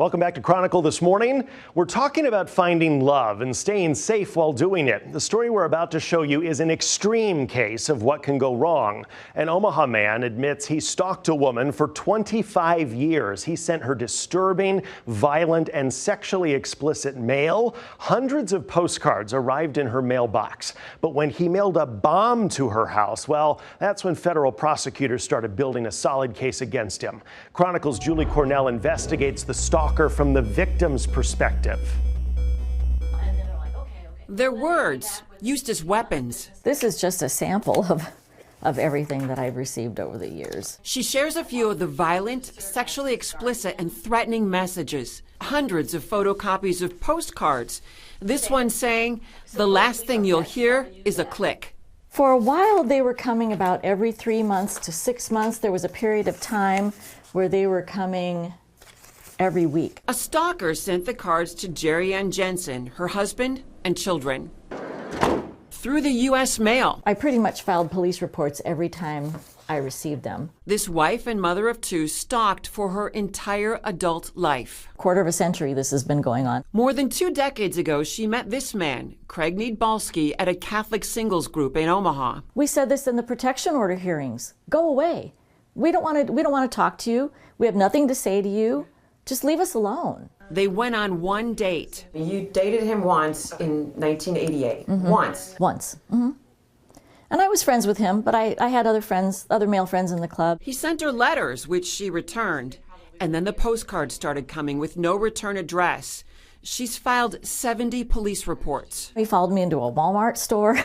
Welcome back to Chronicle this morning. We're talking about finding love and staying safe while doing it. The story we're about to show you is an extreme case of what can go wrong. An Omaha man admits he stalked a woman for 25 years. He sent her disturbing, violent, and sexually explicit mail. Hundreds of postcards arrived in her mailbox. But when he mailed a bomb to her house, well, that's when federal prosecutors started building a solid case against him. Chronicle's Julie Cornell investigates the stalker from the victim's perspective. Their words used as weapons. This is just a sample of everything that I've received over the years. She shares a few of the violent, sexually explicit, and threatening messages. Hundreds of photocopies of postcards. This one saying, "The last thing you'll hear is a click." For a while, they were coming about every 3 months to 6 months. There was a period of time where they were coming every week. A stalker sent the cards to Jerry Ann Jensen, her husband, and children. Through the U.S. mail. I pretty much filed police reports every time I received them. This wife and mother of two stalked for her entire adult life. Quarter of a century this has been going on. More than 2 decades ago, she met this man, Craig Needbalski, at a Catholic singles group in Omaha. We said this in the protection order hearings. Go away. We don't want to talk to you. We have nothing to say to you. Just leave us alone. They went on one date. You dated him once in 1988. Once. And I was friends with him, but I had other male friends in the club. He sent her letters, which she returned. And then the postcards started coming with no return address. She's filed 70 police reports. He followed me into a Walmart store.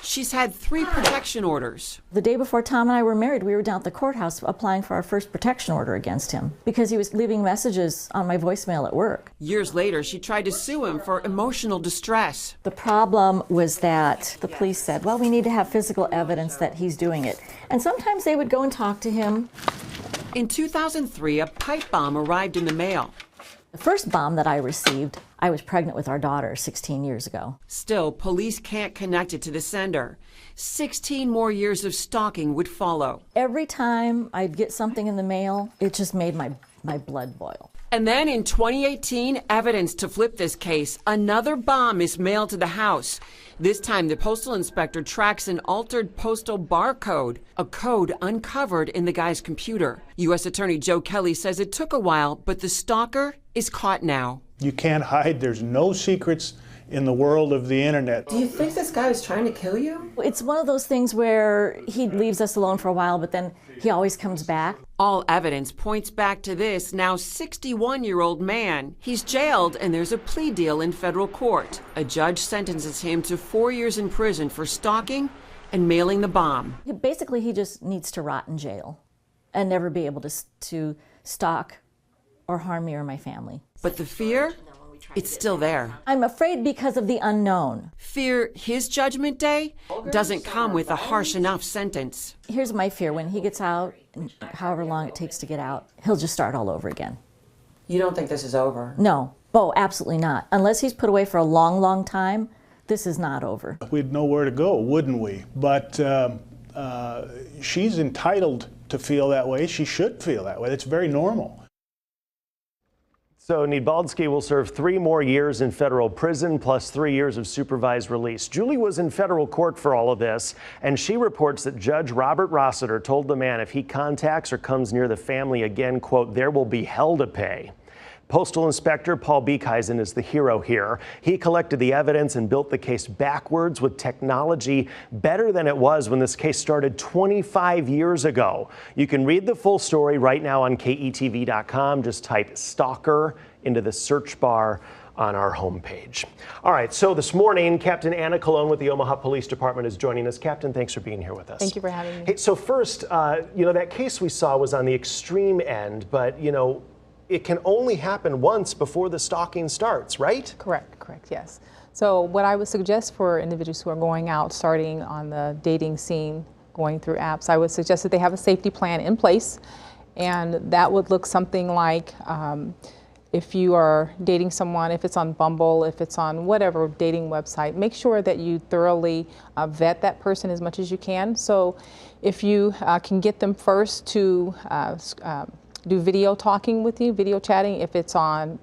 She's had 3 protection orders. The day before Tom and I were married, we were down at the courthouse applying for our first protection order against him because he was leaving messages on my voicemail at work. Years later, she tried to sue him for emotional distress. The problem was that the police said, well, we need to have physical evidence that he's doing it. And sometimes they would go and talk to him. In 2003, a pipe bomb arrived in the mail. The first bomb that I received, I was pregnant with our daughter 16 years ago. Still, police can't connect it to the sender. 16 more years of stalking would follow. Every time I'd get something in the mail, it just made my blood boil. And then in 2018, evidence to flip this case. Another bomb is mailed to the house. This time, the postal inspector tracks an altered postal barcode, a code uncovered in the guy's computer. U.S. Attorney Joe Kelly says it took a while, but the stalker is caught now. You can't hide. There's no secrets in the world of the internet. Do you think this guy was trying to kill you? It's one of those things where he leaves us alone for a while, but then he always comes back. All evidence points back to this now 61-year-old man. He's jailed and there's a plea deal in federal court. A judge sentences him to 4 years in prison for stalking and mailing the bomb. Basically, he just needs to rot in jail and never be able to stalk or harm me or my family. But the fear? It's still there. I'm afraid because of the unknown. Fear his judgment day doesn't come with a harsh enough sentence. Here's my fear. When he gets out, and however long it takes to get out, he'll just start all over again. You don't think this is over? No. Oh, absolutely not. Unless he's put away for a long, long time, this is not over. We'd know where to go, wouldn't we? But she's entitled to feel that way. She should feel that way. It's very normal. So Needbalski will serve 3 more years in federal prison plus 3 years of supervised release. Julie was in federal court for all of this, and she reports that Judge Robert Rossiter told the man if he contacts or comes near the family again, quote, there will be hell to pay. Postal Inspector Paul Beekhuizen is the hero here. He collected the evidence and built the case backwards with technology better than it was when this case started 25 years ago. You can read the full story right now on KETV.com. Just type stalker into the search bar on our homepage. All right, so this morning, Captain Anna Colon with the Omaha Police Department is joining us. Captain, thanks for being here with us. Thank you for having me. Hey, so first, that case we saw was on the extreme end, but, it can only happen once before the stalking starts, right? Correct, yes. So what I would suggest for individuals who are going out, starting on the dating scene, going through apps, I would suggest that they have a safety plan in place. And that would look something like if you are dating someone, if it's on Bumble, if it's on whatever dating website, make sure that you thoroughly vet that person as much as you can. So if you can get them first to do video talking with you, video chatting, if it's on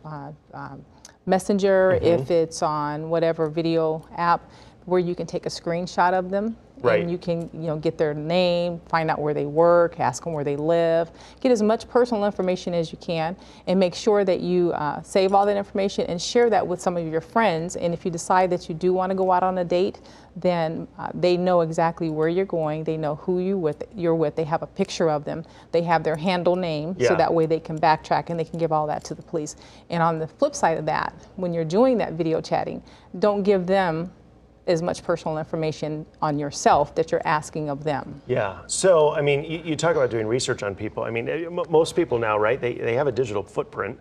Messenger, if it's on whatever video app where you can take a screenshot of them. Right. And you can, get their name, find out where they work, ask them where they live, get as much personal information as you can, and make sure that you save all that information and share that with some of your friends. And if you decide that you do want to go out on a date, then they know exactly where you're going. They know who you're with. They have a picture of them. They have their handle name, so that way they can backtrack and they can give all that to the police. And on the flip side of that, when you're doing that video chatting, don't give them as much personal information on yourself that you're asking of them. Yeah. So, I mean, you talk about doing research on people. I mean, most people now, right, they have a digital footprint.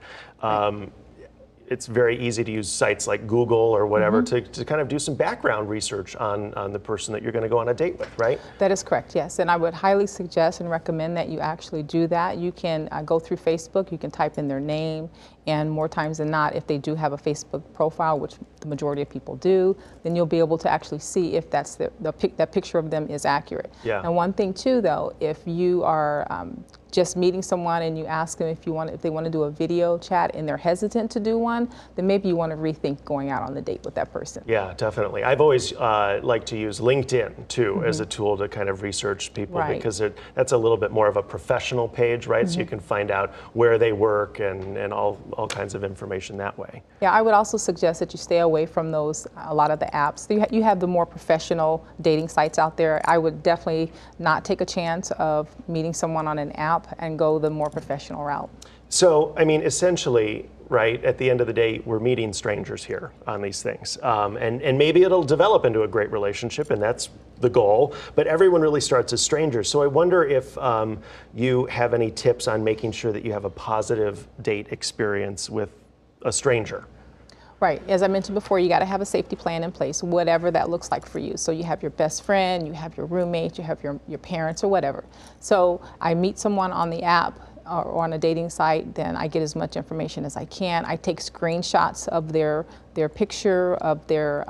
It's very easy to use sites like Google or whatever to kind of do some background research on the person that you're going to go on a date with, right? That is correct, yes. And I would highly suggest and recommend that you actually do that. You can go through Facebook, you can type in their name, and more times than not, if they do have a Facebook profile, which the majority of people do, then you'll be able to actually see if that's that picture of them is accurate. Yeah. And one thing too, though, if you are just meeting someone and you ask them if they want to do a video chat and they're hesitant to do one, then maybe you want to rethink going out on the date with that person. Yeah, definitely. I've always liked to use LinkedIn too as a tool to kind of research people because that's a little bit more of a professional page, right? So you can find out where they work and all kinds of information that way. Yeah, I would also suggest that you stay away from a lot of the apps. You have the more professional dating sites out there. I would definitely not take a chance of meeting someone on an app and go the more professional route. So, I mean, essentially, right, at the end of the day, we're meeting strangers here on these things. And maybe it'll develop into a great relationship, and that's the goal, but everyone really starts as strangers. So I wonder if you have any tips on making sure that you have a positive date experience with a stranger. Right. As I mentioned before, you got to have a safety plan in place, whatever that looks like for you. So you have your best friend, you have your roommate, you have your parents or whatever. So I meet someone on the app or on a dating site, then I get as much information as I can. I take screenshots of their picture, of their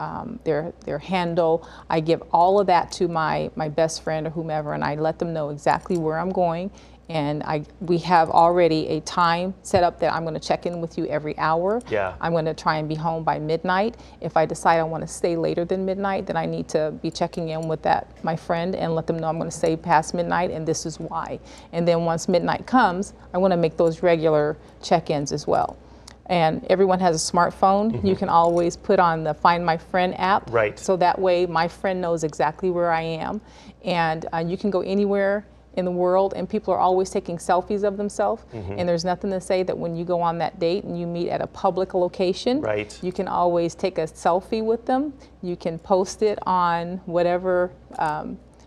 handle. I give all of that to my best friend or whomever, and I let them know exactly where I'm going. And we have already a time set up that I'm going to check in with you every hour. Yeah. I'm going to try and be home by midnight. If I decide I want to stay later than midnight, then I need to be checking in with my friend and let them know I'm going to stay past midnight and this is why. And then once midnight comes, I want to make those regular check-ins as well. And everyone has a smartphone. You can always put on the Find My Friend app. Right. So that way my friend knows exactly where I am. And you can go anywhere in the world, and people are always taking selfies of themselves. And there's nothing to say that when you go on that date and you meet at a public location, you can always take a selfie with them. You can post it on whatever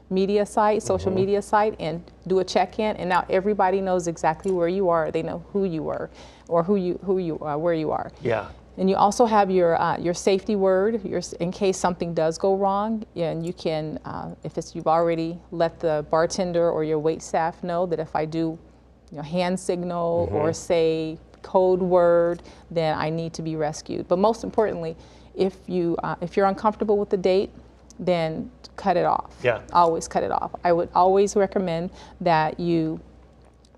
media site, social media site, and do a check-in. And now everybody knows exactly where you are. They know who you are, or where you are. Yeah. And you also have your safety word, in case something does go wrong, and you can, you've already let the bartender or your wait staff know that if I do, hand signal or say code word, then I need to be rescued. But most importantly, if you're uncomfortable with the date, then cut it off. Yeah. Always cut it off. I would always recommend that you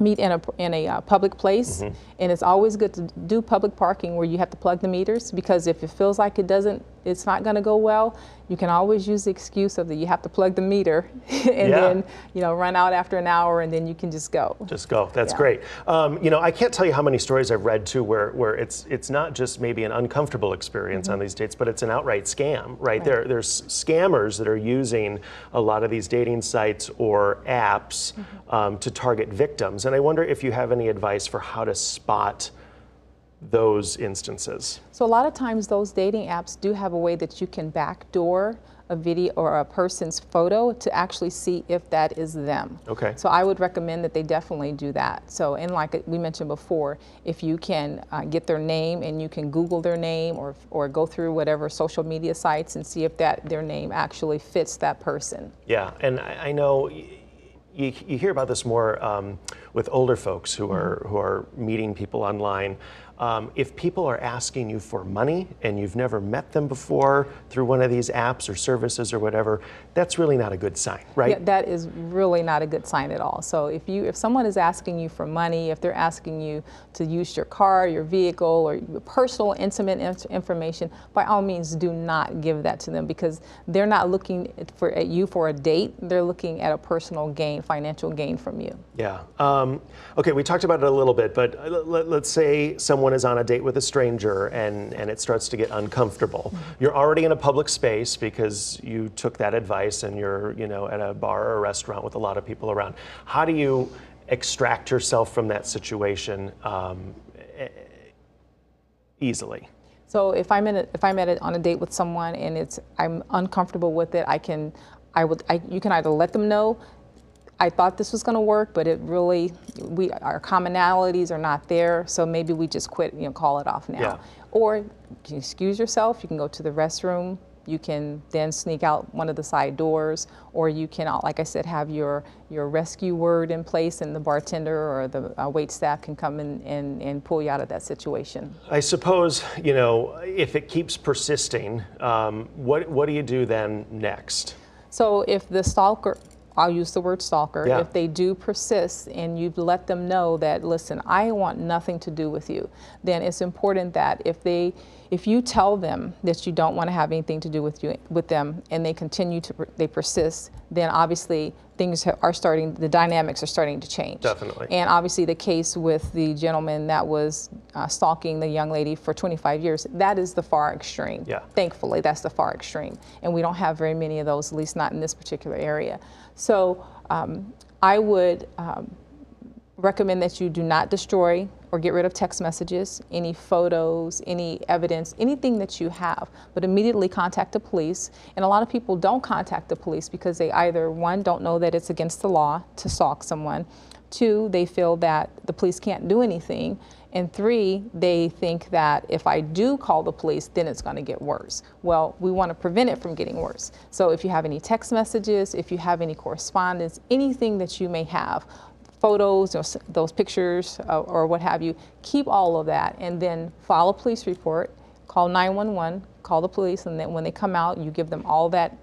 meet in a public place, and it's always good to do public parking where you have to plug the meters, because if it feels like it's not going to go well, you can always use the excuse of that you have to plug the meter and then run out after an hour, and then you can just go. Just go. That's great. I can't tell you how many stories I've read too where it's not just maybe an uncomfortable experience on these dates, but it's an outright scam, right? There's scammers that are using a lot of these dating sites or apps to target victims. And I wonder if you have any advice for how to spot those instances. So a lot of times those dating apps do have a way that you can backdoor a video or a person's photo to actually see if that is them. Okay. So I would recommend that they definitely do that. So, and like we mentioned before, if you can get their name and you can Google their name or go through whatever social media sites and see if their name actually fits that person. Yeah, and I know you hear about this more with older folks who are meeting people online. If people are asking you for money and you've never met them before through one of these apps or services or whatever, that's really not a good sign, right? Yeah, that is really not a good sign at all. So if someone is asking you for money, if they're asking you to use your car, your vehicle, or your personal, intimate information, by all means, do not give that to them, because they're not looking at you for a date. They're looking at a personal gain, financial gain from you. Yeah. Okay, we talked about it a little bit, but let's say someone is on a date with a stranger and it starts to get uncomfortable. You're already in a public space because you took that advice and you're, at a bar or a restaurant with a lot of people around. How do you extract yourself from that situation easily? So if I'm on a date with someone and I'm uncomfortable with it, you can either let them know, I thought this was going to work, but our commonalities are not there, so maybe we just quit, call it off now. Yeah. Or you can excuse yourself, you can go to the restroom, you can then sneak out one of the side doors, or you can, like I said, have your rescue word in place, and the bartender or the wait staff can come in and pull you out of that situation. I suppose, if it keeps persisting, what do you do then next? So if the stalker, I'll use the word stalker, yeah. If they do persist and you've let them know that, listen, I want nothing to do with you, then it's important that if you tell them that you don't want to have anything to do with them, and they persist, then obviously the dynamics are starting to change. Definitely. And obviously the case with the gentleman that was stalking the young lady for 25 years, that is the far extreme. Yeah. Thankfully, that's the far extreme. And we don't have very many of those, at least not in this particular area. So I would recommend that you do not destroy or get rid of text messages, any photos, any evidence, anything that you have, but immediately contact the police. And a lot of people don't contact the police because they either, one, don't know that it's against the law to stalk someone, two, they feel that the police can't do anything, and three, they think that if I do call the police, then it's going to get worse. Well, we want to prevent it from getting worse. So if you have any text messages, if you have any correspondence, anything that you may have, photos or those pictures or what have you, keep all of that and then file a police report, call 911, call the police, and then when they come out, you give them all that,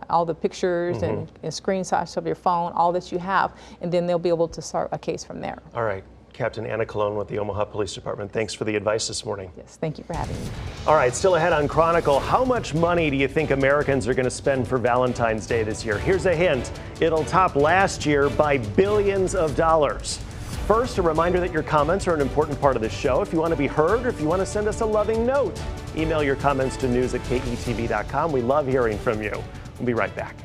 all the pictures and screenshots of your phone, all that you have, and then they'll be able to start a case from there. All right. Captain Anna Colon with the Omaha Police Department. Thanks for the advice this morning. Yes, thank you for having me. All right, still ahead on Chronicle, how much money do you think Americans are going to spend for Valentine's Day this year? Here's a hint. It'll top last year by billions of dollars. First, a reminder that your comments are an important part of the show. If you want to be heard or if you want to send us a loving note, email your comments to news@ketv.com. We love hearing from you. We'll be right back.